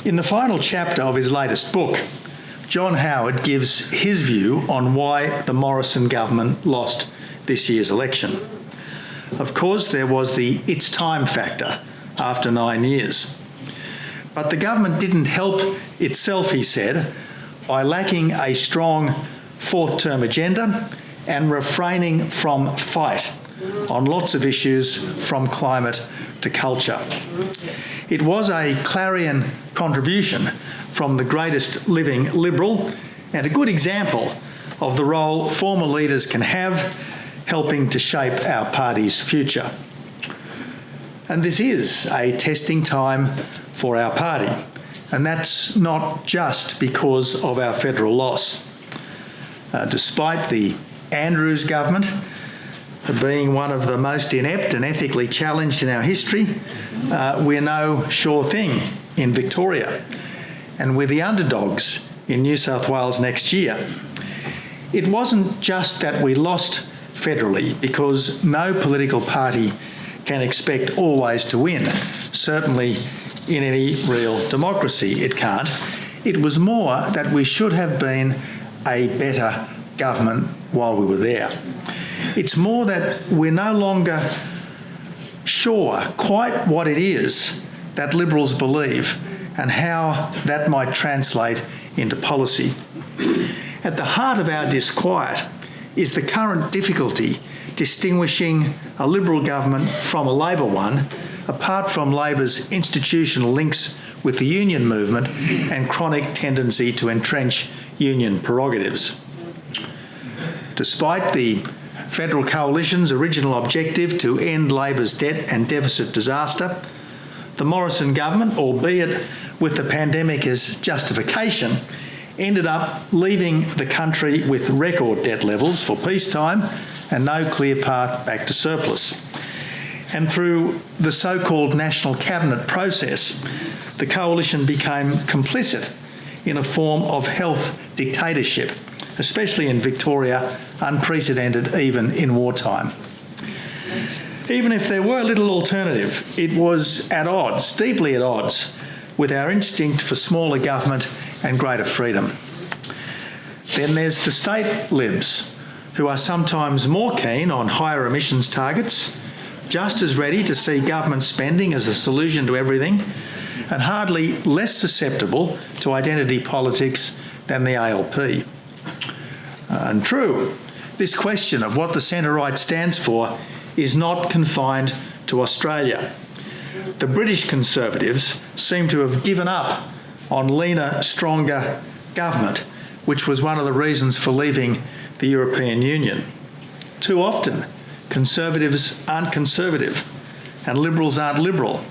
In the final chapter of his latest book, John Howard gives his view on why the Morrison government lost this year's election. Of course, there was the "it's time" factor after 9 years. But the government didn't help itself, he said, by lacking a strong fourth-term agenda and refraining from fight on lots of issues from climate to culture. It was a clarion contribution from the greatest living Liberal and a good example of the role former leaders can have helping to shape our party's future. And this is a testing time for our party, and that's not just because of our federal loss. Despite the Andrews government being one of the most inept and ethically challenged in our history, we're no sure thing in Victoria, and we're the underdogs in New South Wales next year. It wasn't just that we lost federally, because no political party can expect always to win. Certainly in any real democracy it can't. It was more that we should have been a better government while we were there. It's more that we're no longer sure quite what it is that Liberals believe and how that might translate into policy. At the heart of our disquiet is the current difficulty distinguishing a Liberal government from a Labor one, apart from Labor's institutional links with the union movement and chronic tendency to entrench union prerogatives. Despite the federal coalition's original objective to end Labor's debt and deficit disaster, the Morrison government, albeit with the pandemic as justification, ended up leaving the country with record debt levels for peacetime and no clear path back to surplus. And through the so-called National Cabinet process, the coalition became complicit in a form of health dictatorship, especially in Victoria, unprecedented even in wartime. Even if there were little alternative, it was at odds, deeply at odds, with our instinct for smaller government and greater freedom. Then there's the state Libs, who are sometimes more keen on higher emissions targets, just as ready to see government spending as a solution to everything, and hardly less susceptible to identity politics than the ALP. And true, this question of what the centre-right stands for is not confined to Australia. The British Conservatives seem to have given up on leaner, stronger government, which was one of the reasons for leaving the European Union. Too often, Conservatives aren't conservative and Liberals aren't liberal.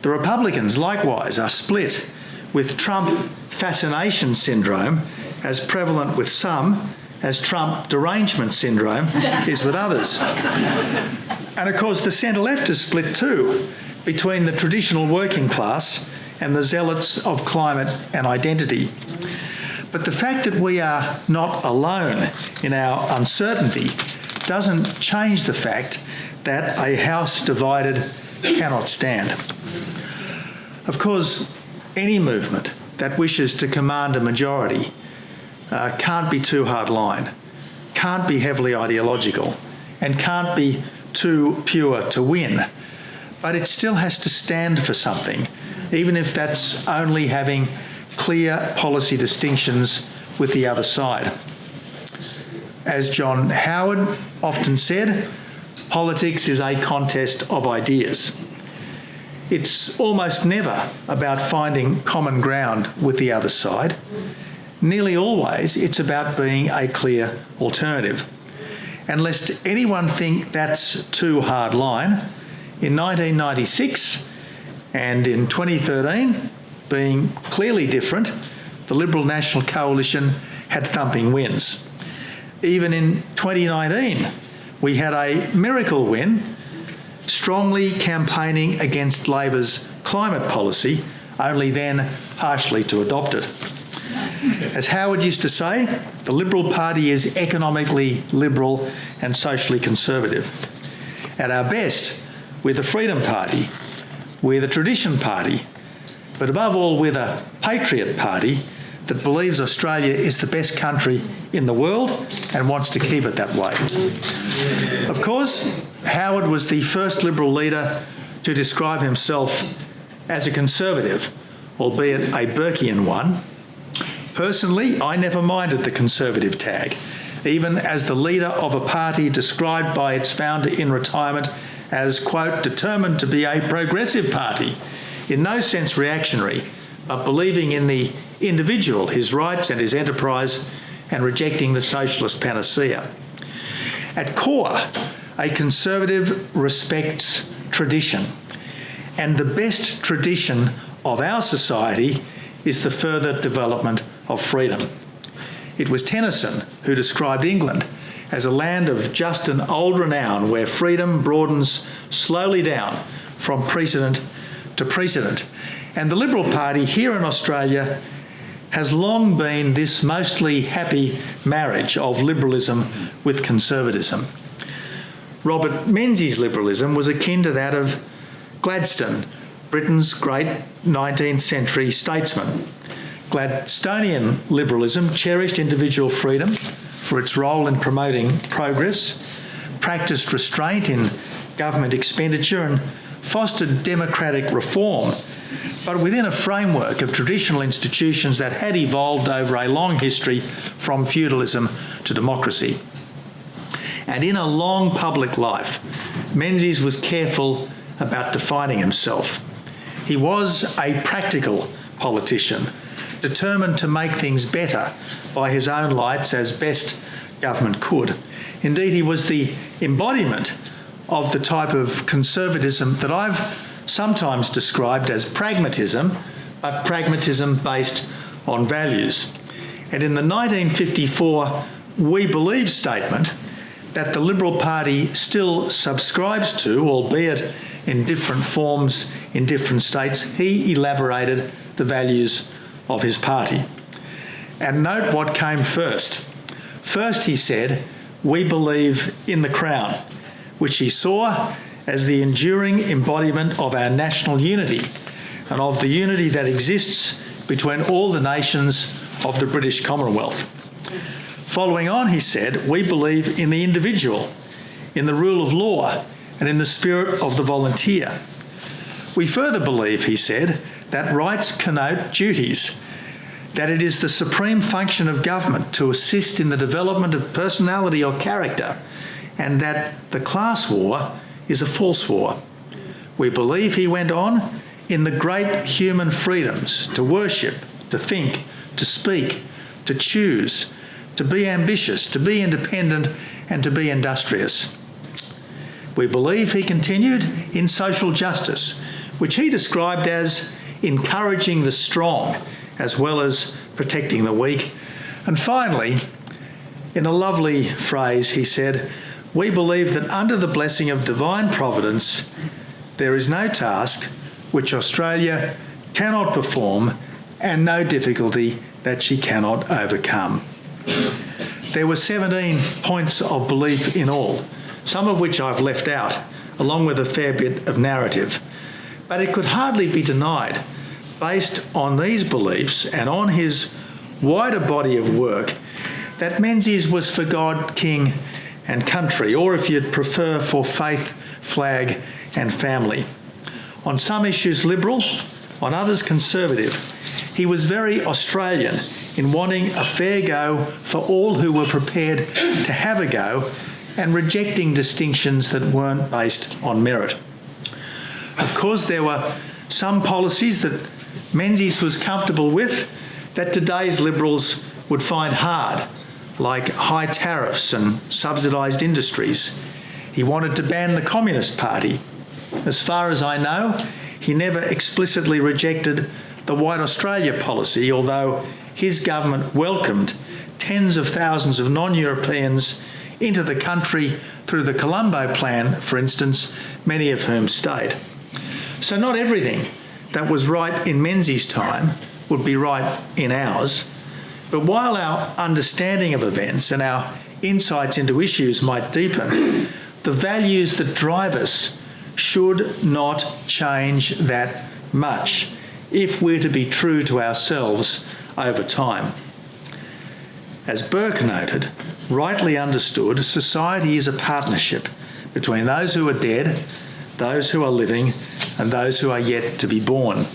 The Republicans, likewise, are split, with Trump fascination syndrome as prevalent with some as Trump derangement syndrome is with others. And of course, the centre-left is split too, between the traditional working class and the zealots of climate and identity. But the fact that we are not alone in our uncertainty doesn't change the fact that a house divided cannot stand. Of course, any movement that wishes to command a majority can't be too hardline, can't be heavily ideological, and can't be too pure to win. But it still has to stand for something, even if that's only having clear policy distinctions with the other side. As John Howard often said, politics is a contest of ideas. It's almost never about finding common ground with the other side. Nearly always, it's about being a clear alternative. And lest anyone think that's too hard line, in 1996 and in 2013, being clearly different, the Liberal National Coalition had thumping wins. Even in 2019, we had a miracle win, strongly campaigning against Labor's climate policy, only then partially to adopt it. As Howard used to say, the Liberal Party is economically liberal and socially conservative. At our best, we're the Freedom Party, we're the Tradition Party, but above all with a patriot party that believes Australia is the best country in the world and wants to keep it that way. Of course, Howard was the first Liberal leader to describe himself as a conservative, albeit a Burkean one. Personally, I never minded the conservative tag, even as the leader of a party described by its founder in retirement as, quote, determined to be a progressive party, in no sense reactionary, but believing in the individual, his rights and his enterprise, and rejecting the socialist panacea. At core, a conservative respects tradition, and the best tradition of our society is the further development of freedom. It was Tennyson who described England as a land of just and old renown where freedom broadens slowly down from precedent to precedent. And the Liberal Party here in Australia has long been this mostly happy marriage of liberalism with conservatism. Robert Menzies' liberalism was akin to that of Gladstone, Britain's great 19th century statesman. Gladstonian liberalism cherished individual freedom for its role in promoting progress, practiced restraint in government expenditure and fostered democratic reform, but within a framework of traditional institutions that had evolved over a long history from feudalism to democracy. And in a long public life, Menzies was careful about defining himself. He was a practical politician, determined to make things better by his own lights as best government could. Indeed, he was the embodiment of the type of conservatism that I've sometimes described as pragmatism, but pragmatism based on values. And in the 1954 We Believe statement that the Liberal Party still subscribes to, albeit in different forms in different states, he elaborated the values of his party. And note what came first. First, he said, we believe in the Crown, which he saw as the enduring embodiment of our national unity and of the unity that exists between all the nations of the British Commonwealth. Following on, he said, we believe in the individual, in the rule of law, and in the spirit of the volunteer. We further believe, he said, that rights connote duties, that it is the supreme function of government to assist in the development of personality or character, and that the class war is a false war. We believe, he went on, in the great human freedoms to worship, to think, to speak, to choose, to be ambitious, to be independent, and to be industrious. We believe, he continued, in social justice, which he described as encouraging the strong as well as protecting the weak. And finally, in a lovely phrase, he said, we believe that under the blessing of divine providence, there is no task which Australia cannot perform and no difficulty that she cannot overcome. There were 17 points of belief in all, some of which I've left out, along with a fair bit of narrative. But it could hardly be denied, based on these beliefs and on his wider body of work, that Menzies was for God, King and country, or if you'd prefer, for faith, flag and family. On some issues liberal, on others conservative. He was very Australian in wanting a fair go for all who were prepared to have a go and rejecting distinctions that weren't based on merit. Of course, there were some policies that Menzies was comfortable with that today's Liberals would find hard, like high tariffs and subsidised industries. He wanted to ban the Communist Party. As far as I know, he never explicitly rejected the White Australia policy, although his government welcomed tens of thousands of non-Europeans into the country through the Colombo Plan, for instance, many of whom stayed. So not everything that was right in Menzies' time would be right in ours, but while our understanding of events and our insights into issues might deepen, the values that drive us should not change that much if we're to be true to ourselves over time. As Burke noted, rightly understood, society is a partnership between those who are dead, those who are living, and those who are yet to be born.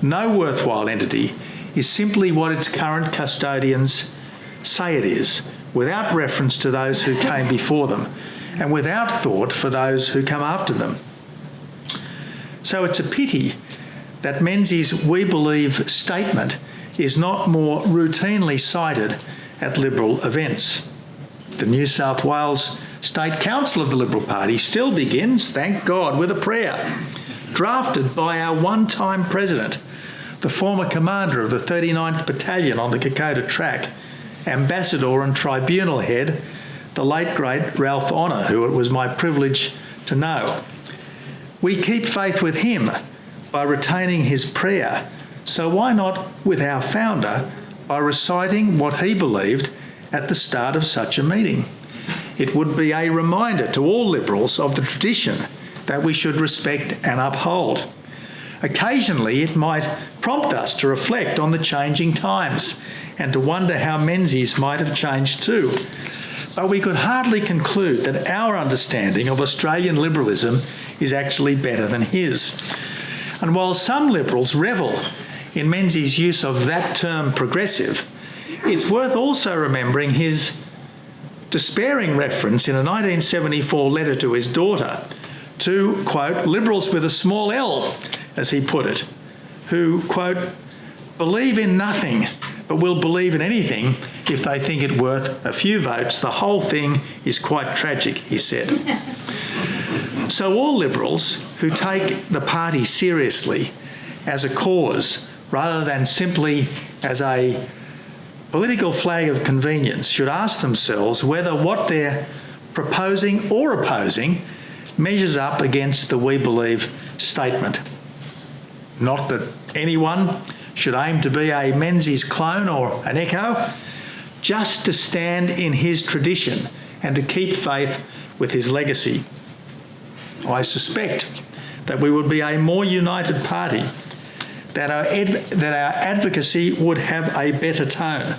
No worthwhile entity is simply what its current custodians say it is, without reference to those who came before them, and without thought for those who come after them. So it's a pity that Menzies' "we believe" statement is not more routinely cited at Liberal events. The New South Wales State Council of the Liberal Party still begins, thank God, with a prayer, drafted by our one-time president, the former commander of the 39th Battalion on the Kokoda Track, ambassador and tribunal head, the late great Ralph Honour, who it was my privilege to know. We keep faith with him by retaining his prayer, so why not with our founder by reciting what he believed at the start of such a meeting? It would be a reminder to all Liberals of the tradition that we should respect and uphold. Occasionally, it might prompt us to reflect on the changing times and to wonder how Menzies might have changed too. But we could hardly conclude that our understanding of Australian liberalism is actually better than his. And while some Liberals revel in Menzies' use of that term progressive, it's worth also remembering his despairing reference in a 1974 letter to his daughter to, quote, Liberals with a small L, as he put it, who, quote, believe in nothing but will believe in anything if they think it worth a few votes. The whole thing is quite tragic, he said. So all Liberals who take the party seriously as a cause rather than simply as a political flag of convenience should ask themselves whether what they're proposing or opposing measures up against the "we believe" statement. Not that anyone should aim to be a Menzies clone or an echo, just to stand in his tradition and to keep faith with his legacy. I suspect that we would be a more united party, that our advocacy would have a better tone,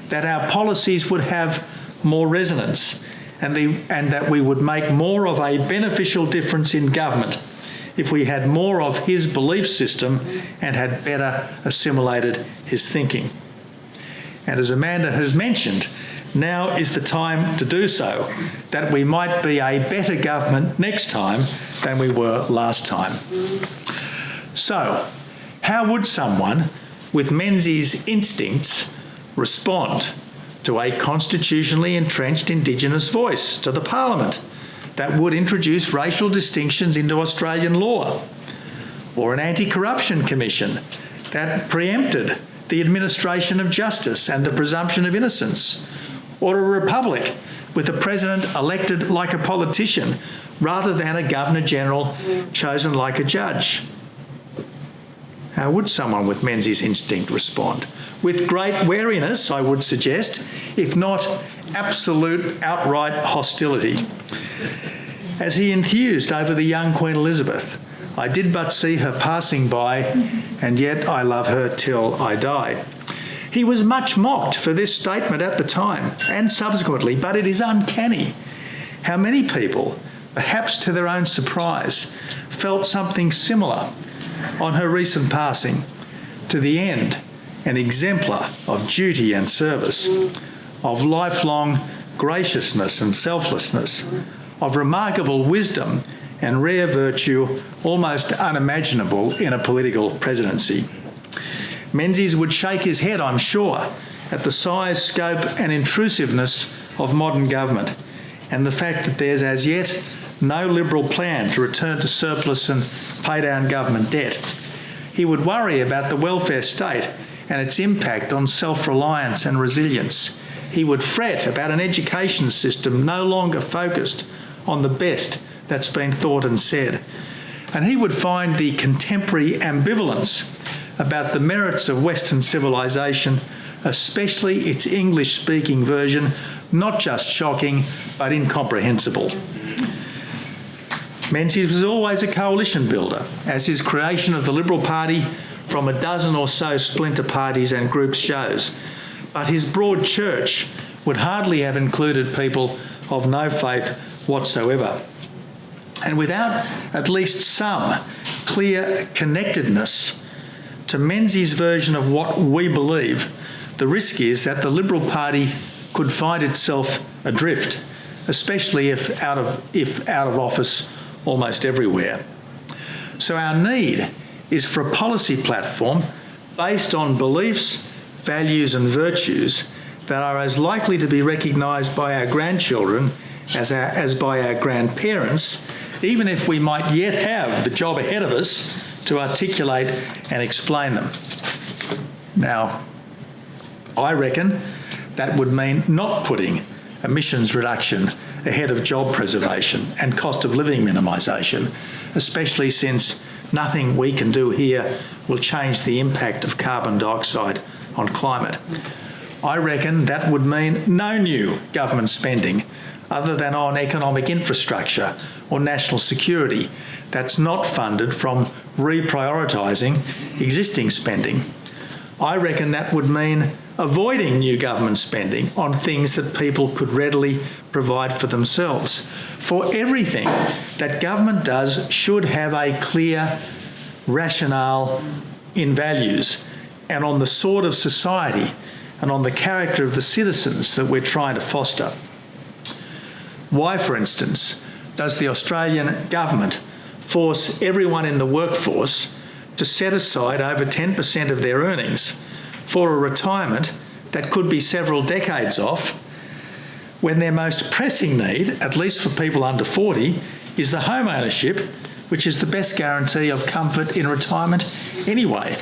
that our policies would have more resonance, and that we would make more of a beneficial difference in government if we had more of his belief system and had better assimilated his thinking. And as Amanda has mentioned, now is the time to do so, that we might be a better government next time than we were last time. So, how would someone with Menzies' instincts respond to a constitutionally entrenched Indigenous voice to the Parliament that would introduce racial distinctions into Australian law, or an anti-corruption commission that preempted the administration of justice and the presumption of innocence, or a republic with a president elected like a politician rather than a Governor-General chosen like a judge? How would someone with Menzies' instinct respond? With great wariness, I would suggest, if not absolute outright hostility. As he enthused over the young Queen Elizabeth, I did but see her passing by, and yet I love her till I die. He was much mocked for this statement at the time and subsequently, but it is uncanny how many people, perhaps to their own surprise, felt something similar on her recent passing, to the end an exemplar of duty and service, of lifelong graciousness and selflessness, of remarkable wisdom and rare virtue almost unimaginable in a political presidency. Menzies would shake his head, I'm sure, at the size, scope and intrusiveness of modern government and the fact that there's as yet no Liberal plan to return to surplus and pay down government debt. He would worry about the welfare state and its impact on self-reliance and resilience. He would fret about an education system no longer focused on the best that's been thought and said. And he would find the contemporary ambivalence about the merits of Western civilisation, especially its English-speaking version, not just shocking, but incomprehensible. Menzies was always a coalition builder, as his creation of the Liberal Party from a dozen or so splinter parties and groups shows, but his broad church would hardly have included people of no faith whatsoever. And without at least some clear connectedness to Menzies' version of what we believe, the risk is that the Liberal Party could find itself adrift, especially if out of office almost everywhere. So our need is for a policy platform based on beliefs, values and virtues that are as likely to be recognised by our grandchildren as by our grandparents, even if we might yet have the job ahead of us to articulate and explain them. Now, I reckon that would mean not putting emissions reduction ahead of job preservation and cost of living minimisation, especially since nothing we can do here will change the impact of carbon dioxide on climate. I reckon that would mean no new government spending other than on economic infrastructure or national security that's not funded from reprioritising existing spending. I reckon that would mean avoiding new government spending on things that people could readily provide for themselves. For everything that government does should have a clear rationale in values and on the sort of society and on the character of the citizens that we're trying to foster. Why, for instance, does the Australian government force everyone in the workforce to set aside over 10% of their earnings for a retirement that could be several decades off, when their most pressing need, at least for people under 40, is the home ownership, which is the best guarantee of comfort in retirement anyway?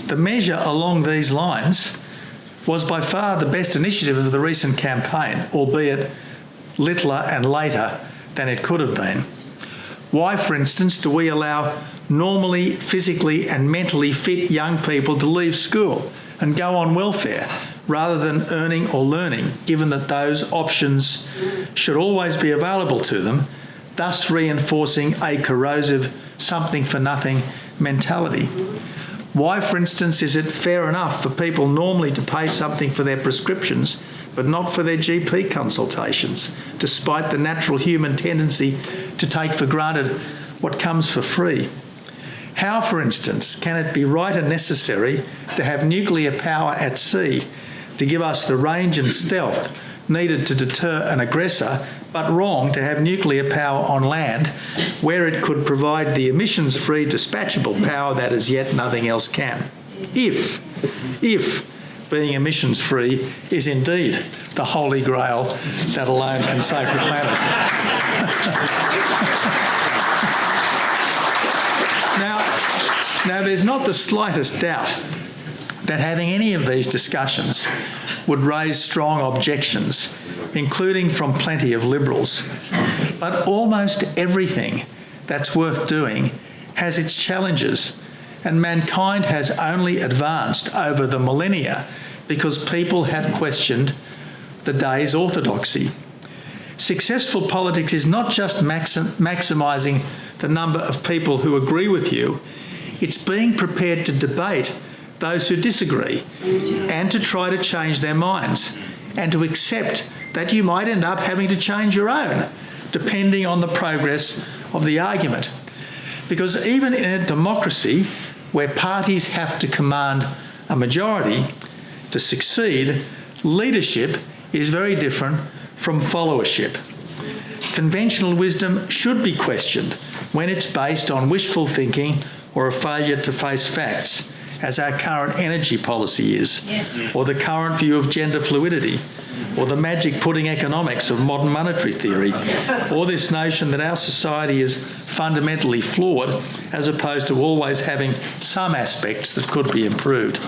The measure along these lines was by far the best initiative of the recent campaign, albeit littler and later than it could have been. Why, for instance, do we allow normally physically and mentally fit young people to leave school and go on welfare rather than earning or learning, given that those options should always be available to them, thus reinforcing a corrosive something-for-nothing mentality? Why, for instance, is it fair enough for people normally to pay something for their prescriptions but not for their GP consultations, despite the natural human tendency to take for granted what comes for free? How, for instance, can it be right and necessary to have nuclear power at sea to give us the range and stealth needed to deter an aggressor, but wrong to have nuclear power on land where it could provide the emissions-free dispatchable power that as yet nothing else can? If being emissions-free is indeed the holy grail that alone can save the planet. Now, there's not the slightest doubt that having any of these discussions would raise strong objections, including from plenty of Liberals. But almost everything that's worth doing has its challenges, and mankind has only advanced over the millennia because people have questioned the day's orthodoxy. Successful politics is not just maximising the number of people who agree with you, it's being prepared to debate those who disagree and to try to change their minds and to accept that you might end up having to change your own, depending on the progress of the argument. Because even in a democracy where parties have to command a majority to succeed, leadership is very different from followership. Conventional wisdom should be questioned when it's based on wishful thinking or a failure to face facts, as our current energy policy is, or the current view of gender fluidity, or the magic pudding economics of modern monetary theory, or this notion that our society is fundamentally flawed as opposed to always having some aspects that could be improved.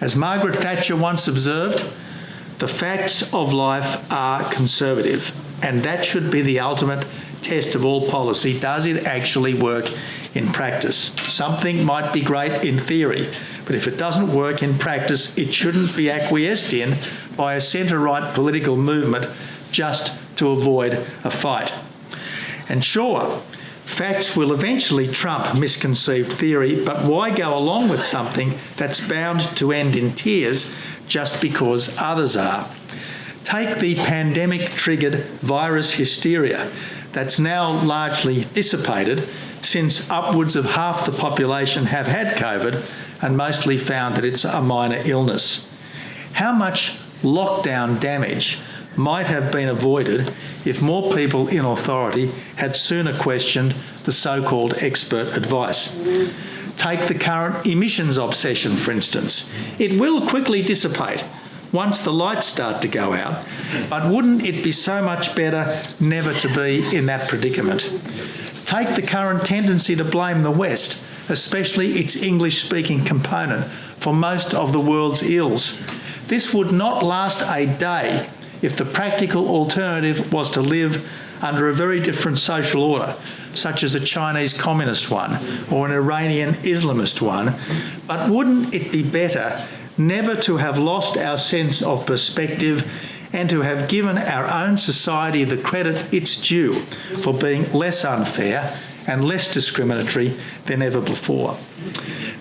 As Margaret Thatcher once observed, the facts of life are conservative, and that should be the ultimate test of all policy. Does it actually work in practice? Something might be great in theory, but if it doesn't work in practice, it shouldn't be acquiesced in by a centre-right political movement just to avoid a fight. And sure, Facts will eventually trump misconceived theory, but why go along with something that's bound to end in tears just because others are? Take the pandemic-triggered virus hysteria that's now largely dissipated, since upwards of half the population have had COVID and mostly found that it's a minor illness. How much lockdown damage might have been avoided if more people in authority had sooner questioned the so-called expert advice? Take the current emissions obsession, for instance. It will quickly dissipate once the lights start to go out, but wouldn't it be so much better never to be in that predicament? Take the current tendency to blame the West, especially its English-speaking component, for most of the world's ills. This would not last a day if the practical alternative was to live under a very different social order, such as a Chinese communist one or an Iranian Islamist one. But wouldn't it be better never to have lost our sense of perspective and to have given our own society the credit it's due for being less unfair and less discriminatory than ever before?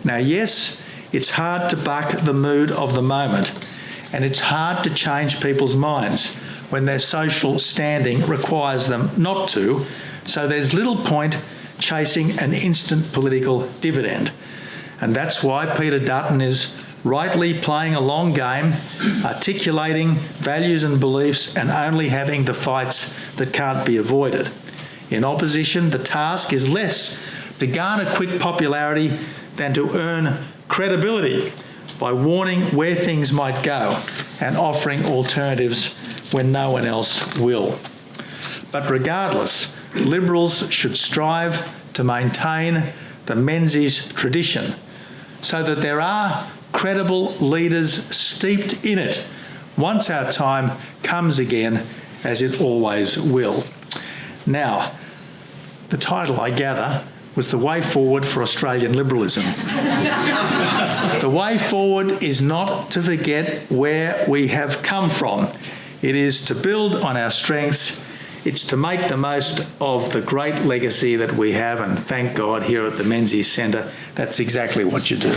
Now, yes, it's hard to buck the mood of the moment, and it's hard to change people's minds when their social standing requires them not to, so there's little point chasing an instant political dividend. And that's why Peter Dutton is rightly playing a long game, articulating values and beliefs and only having the fights that can't be avoided. In opposition, the task is less to garner quick popularity than to earn credibility by warning where things might go and offering alternatives when no one else will. But regardless, Liberals should strive to maintain the Menzies tradition so that there are credible leaders steeped in it once our time comes again, as it always will. Now, the title, I gather, was The Way Forward for Australian Liberalism. The way forward is not to forget where we have come from. It is to build on our strengths. It's to make the most of the great legacy that we have, and thank God here at the Menzies Centre, that's exactly what you do.